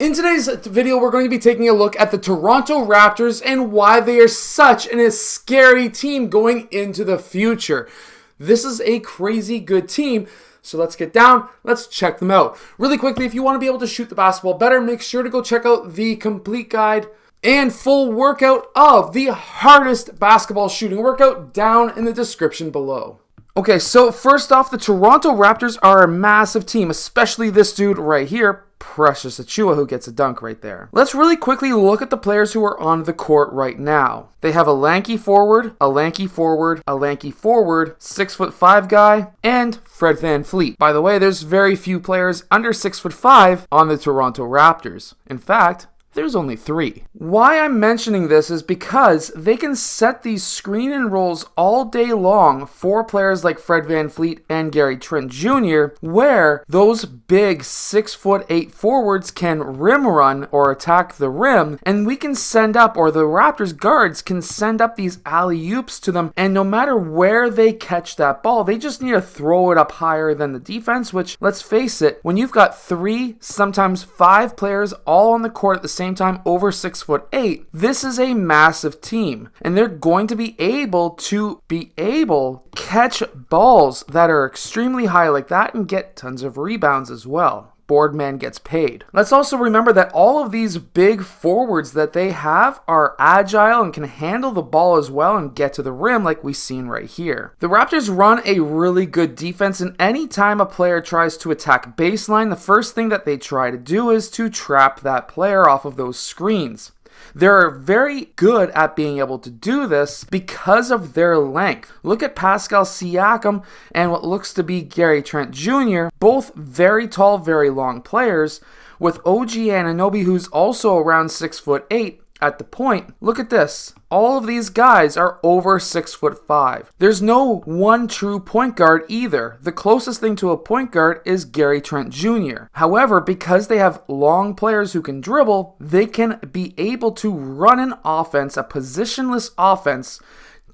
In today's video, we're going to be taking a look at the Toronto Raptors and why they are such a scary team going into the future. This is a crazy good team, so let's get down, let's check them out. Really quickly, if you want to be able to shoot the basketball better, make sure to go check out the complete guide and full workout of the hardest basketball shooting workout down in the description below. Okay, so first off, the Toronto Raptors are a massive team, especially this dude right here, Precious Achiuwa, who gets a dunk right there. Let's really quickly look at the players who are on the court right now. They have a lanky forward, a lanky forward, a lanky forward, 6'5" guy, and Fred VanVleet. By the way, there's very few players under 6'5" on the Toronto Raptors. In fact, there's only 3. Why I'm mentioning this is because they can set these screen and rolls all day long for players like Fred VanVleet and Gary Trent Jr., where those big 6'8" forwards can rim run or attack the rim, and we can send up, or the Raptors guards can send up these alley-oops to them, and no matter where they catch that ball, they just need to throw it up higher than the defense, which, let's face it, when you've got 3, sometimes 5 players all on the court at the same time over 6'8", this is a massive team, and they're going to be able to catch balls that are extremely high like that and get tons of rebounds as well. Boardman gets paid. Let's also remember that all of these big forwards that they have are agile and can handle the ball as well and get to the rim like we've seen right here. The Raptors run a really good defense, and anytime a player tries to attack baseline, the first thing that they try to do is to trap that player off of those screens. They're very good at being able to do this because of their length. Look at Pascal Siakam and what looks to be Gary Trent Jr., both very tall, very long players, with OG Anunoby, who's also around 6'8", at the point. Look at this. All of these guys are over 6'5". There's no one true point guard either. The closest thing to a point guard is Gary Trent Jr. However, because they have long players who can dribble, they can be able to run an offense, a positionless offense,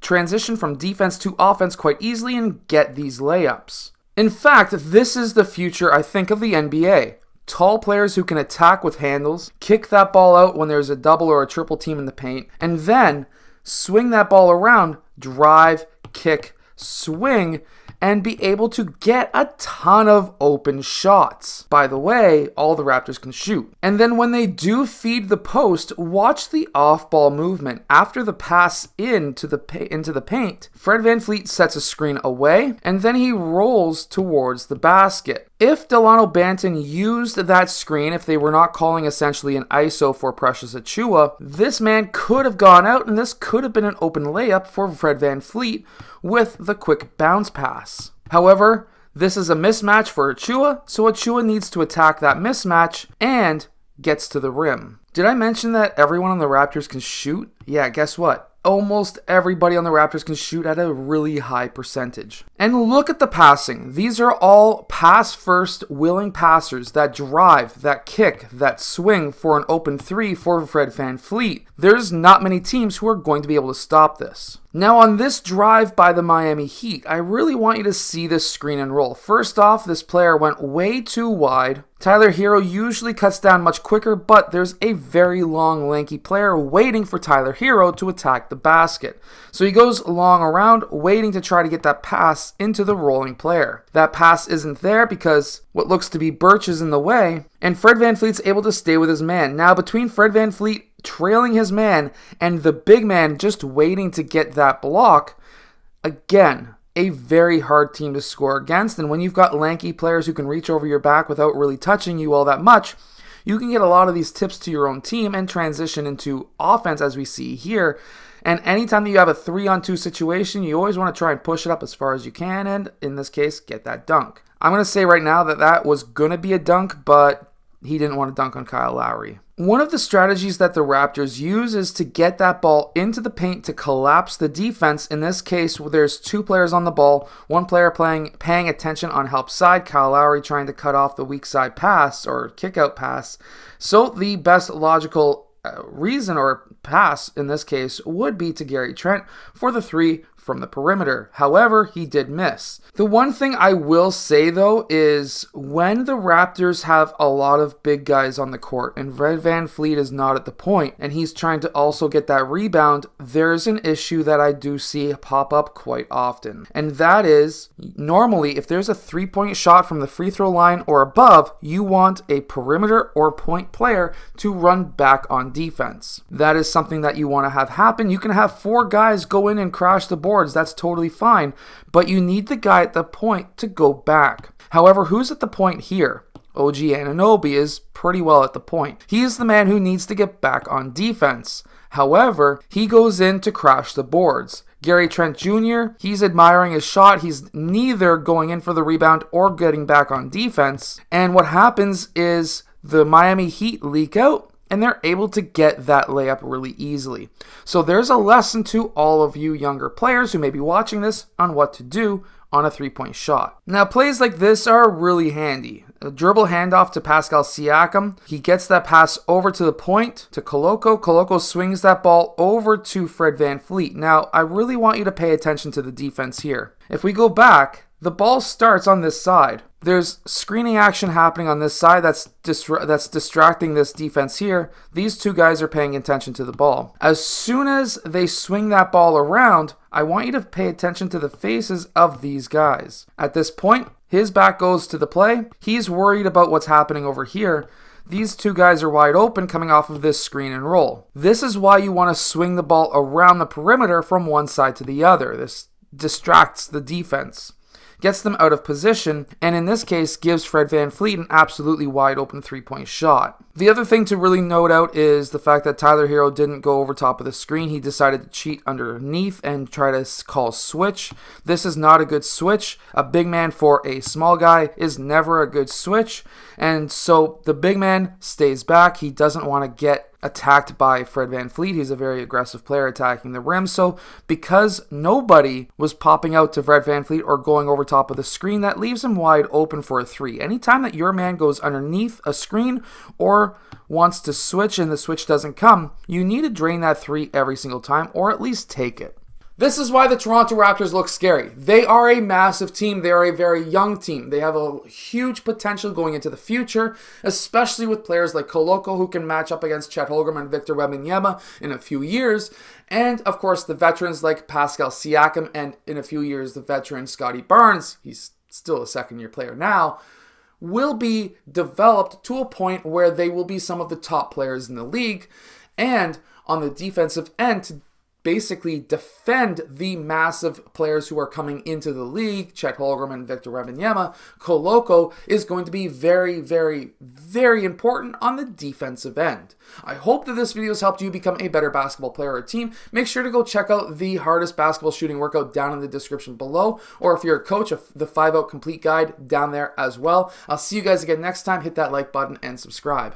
transition from defense to offense quite easily and get these layups. In fact, this is the future, I think, of the NBA. Tall players who can attack with handles, kick that ball out when there's a double or a triple team in the paint, and then swing that ball around, drive, kick, swing, and be able to get a ton of open shots. By the way, all the Raptors can shoot. And then when they do feed the post, watch the off-ball movement. After the pass into the paint, Fred VanVleet sets a screen away, and then he rolls towards the basket. If Delano Banton used that screen, if they were not calling essentially an ISO for Precious Achiuwa, this man could have gone out, and this could have been an open layup for Fred VanVleet with the quick bounce pass. However, this is a mismatch for Achiuwa, so Achiuwa needs to attack that mismatch and gets to the rim. Did I mention that everyone on the Raptors can shoot? Yeah, guess what? Almost everybody on the Raptors can shoot at a really high percentage. And look at the passing. These are all pass-first willing passers that drive, that kick, that swing for an open 3 for Fred VanVleet. There's not many teams who are going to be able to stop this. Now on this drive by the Miami Heat, I really want you to see this screen and roll. First off, this player went way too wide. Tyler Hero usually cuts down much quicker, but there's a very long, lanky player waiting for Tyler Hero to attack the basket. So he goes long around, waiting to try to get that pass into the rolling player. That pass isn't there because what looks to be Birch is in the way, and Fred VanVleet's able to stay with his man. Now between Fred VanVleet trailing his man and the big man just waiting to get that block, again, a very hard team to score against. And when you've got lanky players who can reach over your back without really touching you all that much, you can get a lot of these tips to your own team and transition into offense as we see here. And anytime that you have a 3-on-2 situation, you always want to try and push it up as far as you can, and in this case, get that dunk. I'm going to say right now that that was going to be a dunk, but he didn't want to dunk on Kyle Lowry. One of the strategies that the Raptors use is to get that ball into the paint to collapse the defense. In this case, there's 2 players on the ball, one player paying attention on help side, Kyle Lowry trying to cut off the weak side pass or kick out pass. So the best logical reason or pass in this case would be to Gary Trent for the 3 from the perimeter. However, he did miss. The one thing I will say though is when the Raptors have a lot of big guys on the court and Fred VanVleet is not at the point and he's trying to also get that rebound, there's an issue that I do see pop up quite often. And that is, normally if there's a 3-point shot from the free throw line or above, you want a perimeter or point player to run back on defense. That is something that you want to have happen. You can have 4 guys go in and crash the boards. That's totally fine. But you need the guy at the point to go back. However, who's at the point here? OG Anunoby is pretty well at the point. He is the man who needs to get back on defense. However, he goes in to crash the boards. Gary Trent Jr., he's admiring his shot. He's neither going in for the rebound or getting back on defense. And what happens is the Miami Heat leak out and they're able to get that layup really easily. So there's a lesson to all of you younger players who may be watching this on what to do on a 3-point shot. Now, plays like this are really handy. A dribble handoff to Pascal Siakam. He gets that pass over to the point to Koloko. Koloko swings that ball over to Fred VanVleet. Now, I really want you to pay attention to the defense here. If we go back, the ball starts on this side. There's screening action happening on this side that's distracting this defense here. These 2 guys are paying attention to the ball. As soon as they swing that ball around, I want you to pay attention to the faces of these guys. At this point, his back goes to the play. He's worried about what's happening over here. These 2 guys are wide open coming off of this screen and roll. This is why you want to swing the ball around the perimeter from one side to the other. This distracts the defense, gets them out of position, and in this case gives Fred VanVleet an absolutely wide open 3-point shot. The other thing to really note out is the fact that Tyler Hero didn't go over top of the screen. He decided to cheat underneath and try to call switch. This is not a good switch. A big man for a small guy is never a good switch, and so the big man stays back. He doesn't want to get attacked by Fred VanVleet. He's a very aggressive player attacking the rim. So because nobody was popping out to Fred VanVleet or going over top of the screen, that leaves him wide open for a 3. Anytime that your man goes underneath a screen or wants to switch and the switch doesn't come, you need to drain that 3 every single time or at least take it. This is why the Toronto Raptors look scary. They are a massive team. They are a very young team. They have a huge potential going into the future, especially with players like Koloko who can match up against Chet Holmgren and Victor Wembanyama in a few years. And, of course, the veterans like Pascal Siakam and, in a few years, the veteran Scotty Barnes, he's still a second-year player now, will be developed to a point where they will be some of the top players in the league. And on the defensive end, to basically defend the massive players who are coming into the league, Chet Holmgren and Victor Wembanyama, Koloko is going to be very, very, very important on the defensive end. I hope that this video has helped you become a better basketball player or team. Make sure to go check out the hardest basketball shooting workout down in the description below, or if you're a coach, the 5-Out Complete Guide down there as well. I'll see you guys again next time. Hit that like button and subscribe.